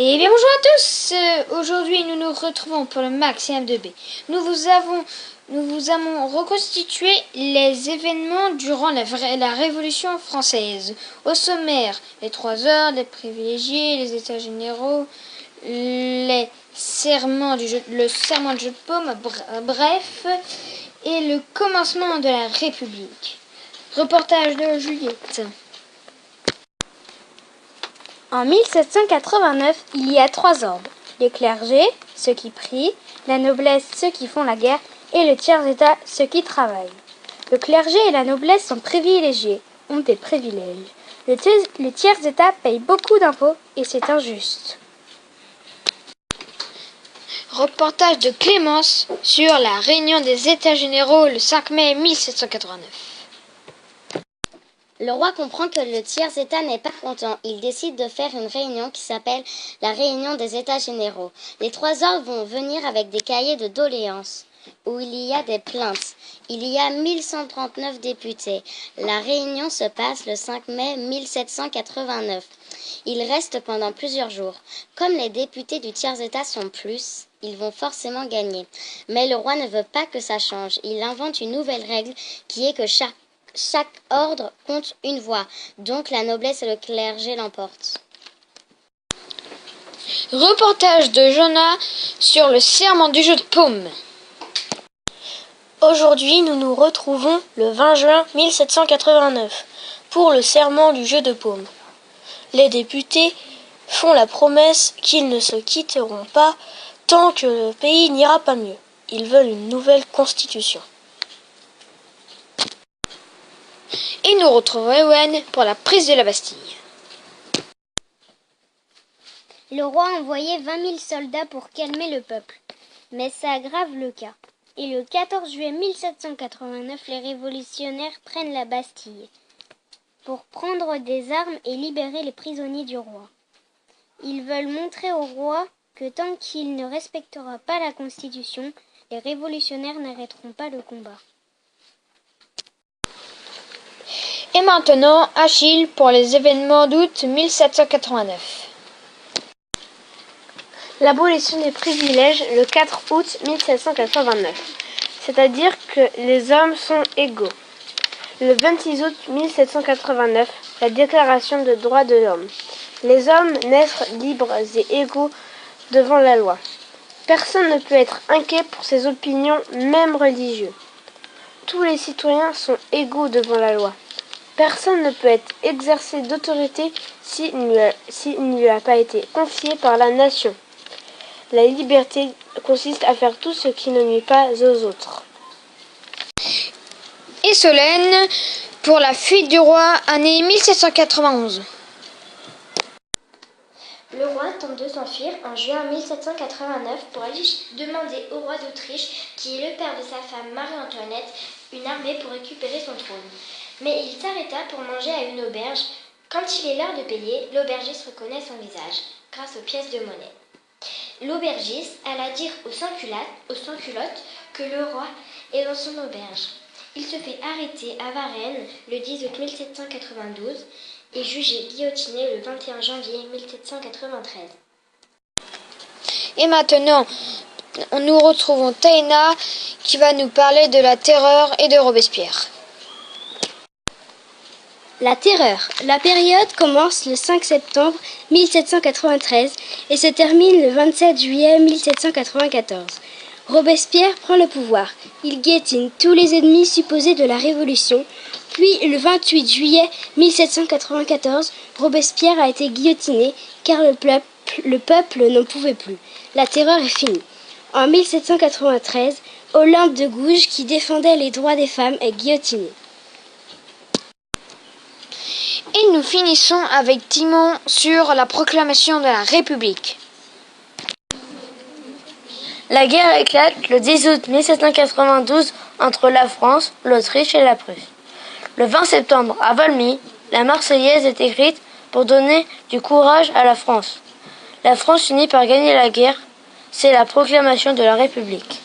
Et bien bonjour à tous, aujourd'hui nous nous retrouvons pour le Maximum de B. Nous vous avons reconstitué les événements durant la Révolution française. Au sommaire, les 3 heures, les privilégiés, les états généraux, le serment du jeu de paume, bref, et le commencement de la République. Reportage de Juliette. En 1789, il y a 3 ordres. Le clergé, ceux qui prient, la noblesse, ceux qui font la guerre, et le tiers-état, ceux qui travaillent. Le clergé et la noblesse sont privilégiés, ont des privilèges. Le tiers-état paye beaucoup d'impôts et c'est injuste. Reportage de Clémence sur la réunion des États généraux le 5 mai 1789. Le roi comprend que le tiers-état n'est pas content. Il décide de faire une réunion qui s'appelle la réunion des États généraux. Les 3 ordres vont venir avec des cahiers de doléances où il y a des plaintes. Il y a 1139 députés. La réunion se passe le 5 mai 1789. Il reste pendant plusieurs jours. Comme les députés du tiers-état sont plus, ils vont forcément gagner. Mais le roi ne veut pas que ça change. Il invente une nouvelle règle qui est que chaque ordre compte une voix, donc la noblesse et le clergé l'emportent. Reportage de Jonas sur le serment du jeu de paume. Aujourd'hui, nous nous retrouvons le 20 juin 1789 pour le serment du jeu de paume. Les députés font la promesse qu'ils ne se quitteront pas tant que le pays n'ira pas mieux. Ils veulent une nouvelle constitution. Et nous retrouvons Ewen pour la prise de la Bastille. Le roi a envoyé 20 000 soldats pour calmer le peuple, mais ça aggrave le cas. Et le 14 juillet 1789, les révolutionnaires prennent la Bastille pour prendre des armes et libérer les prisonniers du roi. Ils veulent montrer au roi que tant qu'il ne respectera pas la Constitution, les révolutionnaires n'arrêteront pas le combat. Et maintenant, Achille pour les événements d'août 1789. L'abolition des privilèges le 4 août 1789, c'est-à-dire que les hommes sont égaux. Le 26 août 1789, la déclaration des droits de l'homme. Les hommes naissent libres et égaux devant la loi. Personne ne peut être inquiet pour ses opinions, même religieuses. Tous les citoyens sont égaux devant la loi. Personne ne peut être exercé d'autorité s'il ne lui a pas été confié par la nation. La liberté consiste à faire tout ce qui ne nuit pas aux autres. Et Solène pour la fuite du roi, année 1791. Le roi tente de s'enfuir en juin 1789 pour aller demander au roi d'Autriche, qui est le père de sa femme Marie-Antoinette, une armée pour récupérer son trône. Mais il s'arrêta pour manger à une auberge. Quand il est l'heure de payer, l'aubergiste reconnaît son visage, grâce aux pièces de monnaie. L'aubergiste alla dire aux sans-culottes que le roi est dans son auberge. Il se fait arrêter à Varennes le 10 août 1792 et jugé guillotiné le 21 janvier 1793. Et maintenant, nous retrouvons Taina qui va nous parler de la Terreur et de Robespierre. La Terreur. La période commence le 5 septembre 1793 et se termine le 27 juillet 1794. Robespierre prend le pouvoir. Il guillotine tous les ennemis supposés de la Révolution. Puis, le 28 juillet 1794, Robespierre a été guillotiné car le peuple n'en pouvait plus. La terreur est finie. En 1793, Olympe de Gouges, qui défendait les droits des femmes, est guillotiné. Et nous finissons avec Timon sur la proclamation de la République. La guerre éclate le 10 août 1792 entre la France, l'Autriche et la Prusse. Le 20 septembre, à Valmy, la Marseillaise est écrite pour donner du courage à la France. La France finit par gagner la guerre. C'est la proclamation de la République.